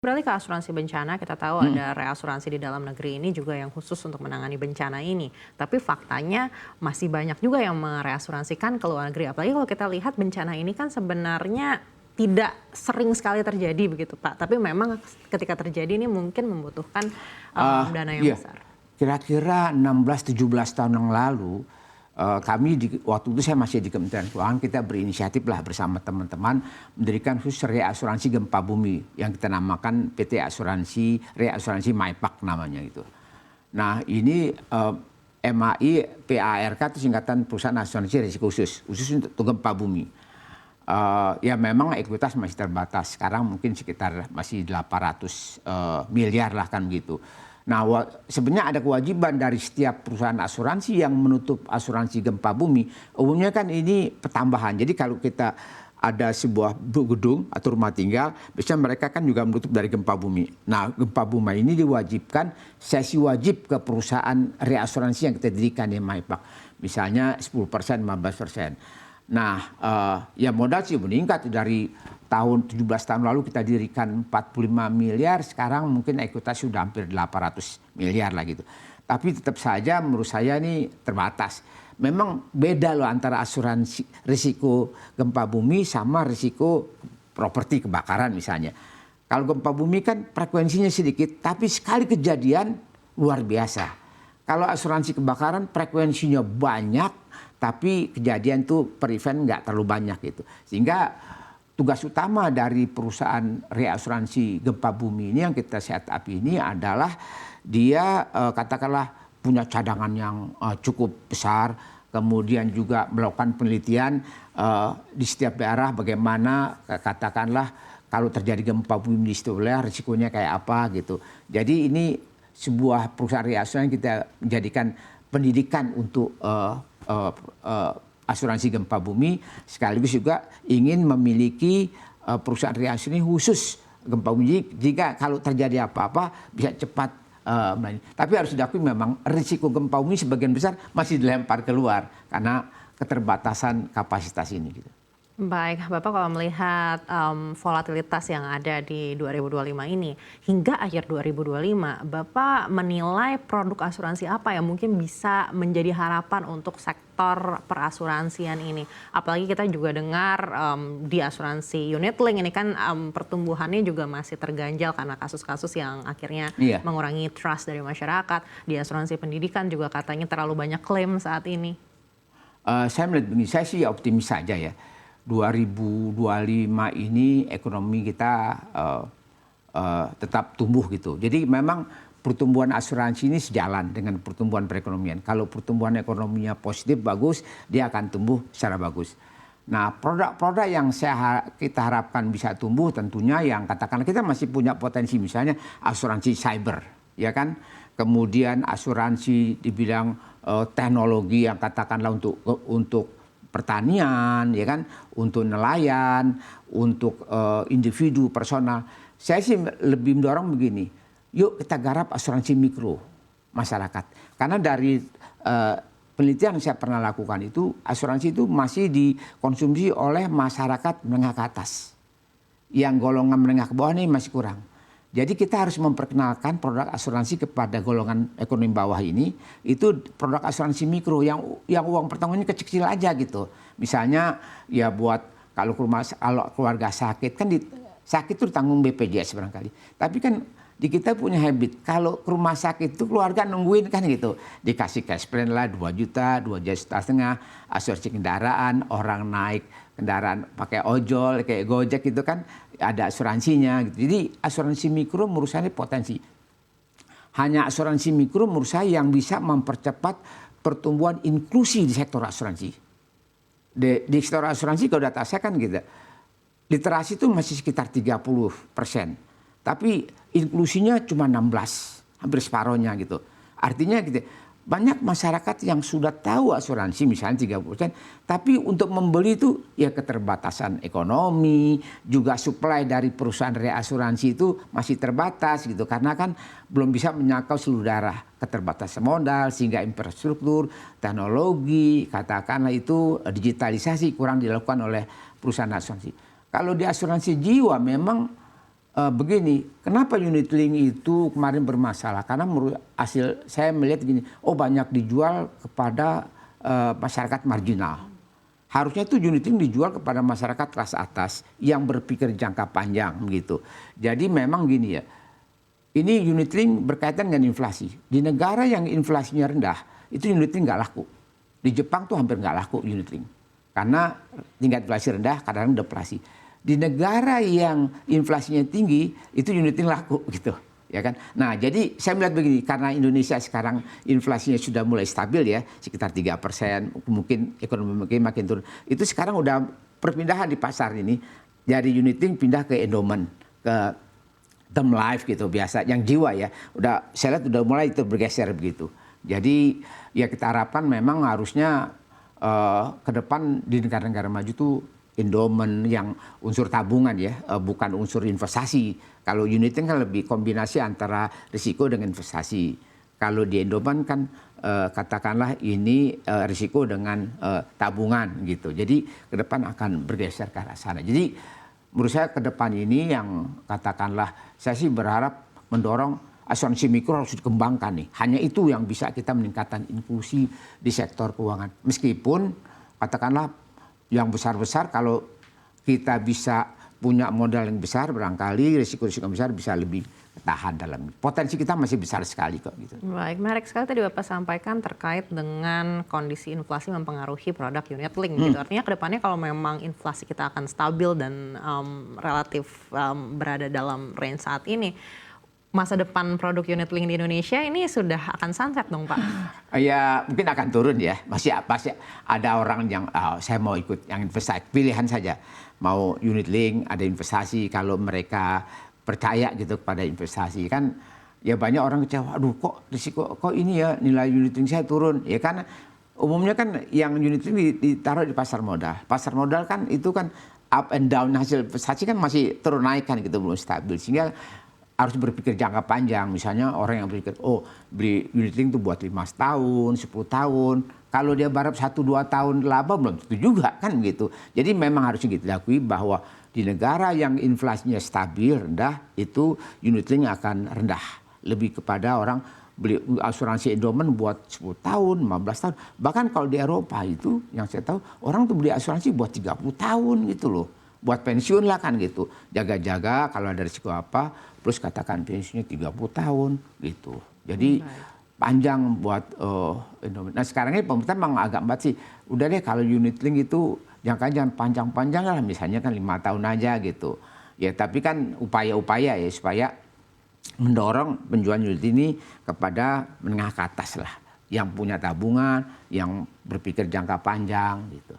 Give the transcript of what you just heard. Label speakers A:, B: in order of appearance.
A: Beralih ke asuransi bencana, kita tahu ada reasuransi di dalam negeri ini juga yang khusus untuk menangani bencana ini. Tapi faktanya masih banyak juga yang mereasuransikan ke luar negeri. Apalagi kalau kita lihat bencana ini kan sebenarnya tidak sering sekali terjadi begitu Pak. Tapi memang ketika terjadi ini mungkin membutuhkan dana yang
B: Iya,
A: besar.
B: kira-kira 16-17 tahun yang lalu, kami waktu itu saya masih di Kementerian Keuangan, kita berinisiatif lah bersama teman-teman mendirikan khusus reasuransi gempa bumi yang kita namakan PT Asuransi Reasuransi MAIPAK namanya itu. Nah ini MAI PARK itu singkatan Perusahaan Asuransi Risiko Khusus untuk gempa bumi. Ya memang ekuitas masih terbatas, sekarang mungkin sekitar masih 800 miliar lah kan begitu. Nah sebenarnya ada kewajiban dari setiap perusahaan asuransi yang menutup asuransi gempa bumi. Umumnya kan ini pertambahan, jadi kalau kita ada sebuah gedung atau rumah tinggal, biasanya mereka kan juga menutup dari gempa bumi. Nah gempa bumi ini diwajibkan sesi wajib ke perusahaan reasuransi yang kita dirikan di MAIPAK. Misalnya 10%, 15%. Nah, ya modal sih meningkat dari tahun 17 tahun lalu kita dirikan 45 miliar, sekarang mungkin ekuitas sudah hampir 800 miliar lah gitu. Tapi tetap saja menurut saya ini terbatas. Memang beda loh antara asuransi risiko gempa bumi sama risiko properti kebakaran misalnya. Kalau gempa bumi kan frekuensinya sedikit, tapi sekali kejadian luar biasa. Kalau asuransi kebakaran frekuensinya banyak, tapi kejadian tuh per event nggak terlalu banyak gitu. Sehingga tugas utama dari perusahaan reasuransi gempa bumi ini yang kita set up ini adalah dia katakanlah punya cadangan yang cukup besar, kemudian juga melakukan penelitian di setiap daerah bagaimana katakanlah kalau terjadi gempa bumi di setiap wilayah risikonya kayak apa gitu. Jadi ini sebuah perusahaan reasuransi kita menjadikan pendidikan untuk asuransi gempa bumi, sekaligus juga ingin memiliki perusahaan reasuransi khusus gempa bumi. Jika kalau terjadi apa-apa bisa cepat. Tapi harus diakui memang risiko gempa bumi sebagian besar masih dilempar keluar karena keterbatasan kapasitas ini. Gitu.
A: Baik, Bapak kalau melihat volatilitas yang ada di 2025 ini, hingga akhir 2025, Bapak menilai produk asuransi apa yang mungkin bisa menjadi harapan untuk sektor perasuransian ini? Apalagi kita juga dengar di asuransi unit link ini kan pertumbuhannya juga masih terganjal karena kasus-kasus yang akhirnya mengurangi trust dari masyarakat. Di asuransi pendidikan juga katanya terlalu banyak klaim saat ini.
B: Saya melihat begini, saya sih optimis saja ya. 2025 ini ekonomi kita tetap tumbuh gitu. Jadi memang pertumbuhan asuransi ini sejalan dengan pertumbuhan perekonomian. Kalau pertumbuhan ekonominya positif bagus, dia akan tumbuh secara bagus. Nah produk-produk yang kita harapkan bisa tumbuh tentunya yang katakanlah kita masih punya potensi, misalnya asuransi cyber, ya kan. Kemudian asuransi di bidang teknologi yang katakanlah untuk pertanian, ya kan, untuk nelayan, untuk individu personal. Saya sih lebih mendorong begini, yuk kita garap asuransi mikro masyarakat. Karena dari penelitian yang saya pernah lakukan itu, asuransi itu masih dikonsumsi oleh masyarakat menengah ke atas. Yang golongan menengah ke bawah ini masih kurang. Jadi kita harus memperkenalkan produk asuransi kepada golongan ekonomi bawah ini, itu produk asuransi mikro yang uang pertanggungannya kecil-kecil aja gitu. Misalnya ya buat kalau keluarga sakit kan sakit itu ditanggung BPJS barangkali. Tapi kan di kita punya habit kalau ke rumah sakit itu keluarga nungguin kan gitu. Dikasih cash plan lah 2 juta, 2,5 juta, asuransi kendaraan, orang naik kendaraan pakai ojol kayak Gojek gitu kan ada asuransinya gitu. Jadi asuransi mikro menurut saya potensi. Hanya asuransi mikro menurut saya yang bisa mempercepat pertumbuhan inklusi di sektor asuransi. Di sektor asuransi kalau data saya kan gitu. Literasi itu masih sekitar 30%. Tapi inklusinya cuma 16, hampir separohnya gitu. Artinya gitu, banyak masyarakat yang sudah tahu asuransi misalnya 30%, tapi untuk membeli itu ya keterbatasan ekonomi, juga supply dari perusahaan reasuransi itu masih terbatas gitu. Karena kan belum bisa menyangkau seluruh daerah, keterbatasan modal sehingga infrastruktur, teknologi, katakanlah itu digitalisasi kurang dilakukan oleh perusahaan asuransi. Kalau di asuransi jiwa memang begini, kenapa unit link itu kemarin bermasalah? Karena menurut hasil saya melihat gini, oh banyak dijual kepada masyarakat marginal. Harusnya itu unit link dijual kepada masyarakat kelas atas yang berpikir jangka panjang gitu. Jadi memang gini ya, ini unit link berkaitan dengan inflasi. Di negara yang inflasinya rendah, itu unit link nggak laku. Di Jepang tuh hampir nggak laku unit link. Karena tingkat inflasi rendah, kadang-kadang deflasi. Di negara yang inflasinya tinggi, itu unit link laku gitu. Ya kan? Nah, jadi saya melihat begini, karena Indonesia sekarang inflasinya sudah mulai stabil ya, sekitar 3%, mungkin ekonomi makin turun. Itu sekarang udah perpindahan di pasar ini, dari unit link pindah ke endowment, ke term life gitu biasa, yang jiwa ya. Udah, saya lihat udah mulai itu bergeser begitu. Jadi ya kita harapkan memang harusnya ke depan di negara-negara maju tuh endowment yang unsur tabungan ya, bukan unsur investasi. Kalau unit link kan lebih kombinasi antara risiko dengan investasi. Kalau di endowment kan katakanlah ini risiko dengan tabungan gitu. Jadi ke depan akan bergeser ke arah sana. Jadi menurut saya ke depan ini yang katakanlah saya sih berharap mendorong asuransi mikro harus dikembangkan nih. Hanya itu yang bisa kita meningkatkan inklusi di sektor keuangan. Meskipun katakanlah yang besar-besar, kalau kita bisa punya modal yang besar, barangkali risiko-risiko besar bisa lebih tahan dalam. Potensi kita masih besar sekali kok gitu.
A: Baik, menarik sekali tadi Bapak sampaikan terkait dengan kondisi inflasi mempengaruhi produk unit link gitu. Artinya kedepannya kalau memang inflasi kita akan stabil dan relatif berada dalam range saat ini, masa depan produk unit link di Indonesia ini sudah akan sunset dong Pak?
B: Ya mungkin akan turun ya. Masih ada orang yang saya mau ikut yang investasi. Pilihan saja. Mau unit link, ada investasi. Kalau mereka percaya gitu kepada investasi. Kan ya banyak orang kecewa. Aduh kok risiko, kok ini ya nilai unit link saya turun. Ya karena umumnya kan yang unit link ditaruh di pasar modal. Pasar modal kan itu kan up and down, hasil investasi kan masih turun naik kan gitu, belum stabil. Sehingga harus berpikir jangka panjang. Misalnya orang yang berpikir, oh beli unit link itu buat 5 tahun, 10 tahun. Kalau dia berharap 1-2 tahun laba belum tentu juga kan gitu. Jadi memang harus kita akui bahwa di negara yang inflasinya stabil, rendah, itu unit link akan rendah. Lebih kepada orang beli asuransi endowment buat 10 tahun, 15 tahun. Bahkan kalau di Eropa itu yang saya tahu, orang tuh beli asuransi buat 30 tahun gitu loh. Buat pensiun lah kan gitu. Jaga-jaga kalau ada risiko apa, plus katakan pensiunnya 30 tahun gitu. Jadi panjang buat endowment. Nah sekarang ini pemerintah memang agak empat sih. Udah deh kalau unit link itu jangan panjang-panjang lah. Misalnya kan 5 tahun aja gitu. Ya tapi kan upaya-upaya ya supaya mendorong penjualan unit ini kepada menengah ke atas lah. Yang punya tabungan, yang berpikir jangka panjang gitu.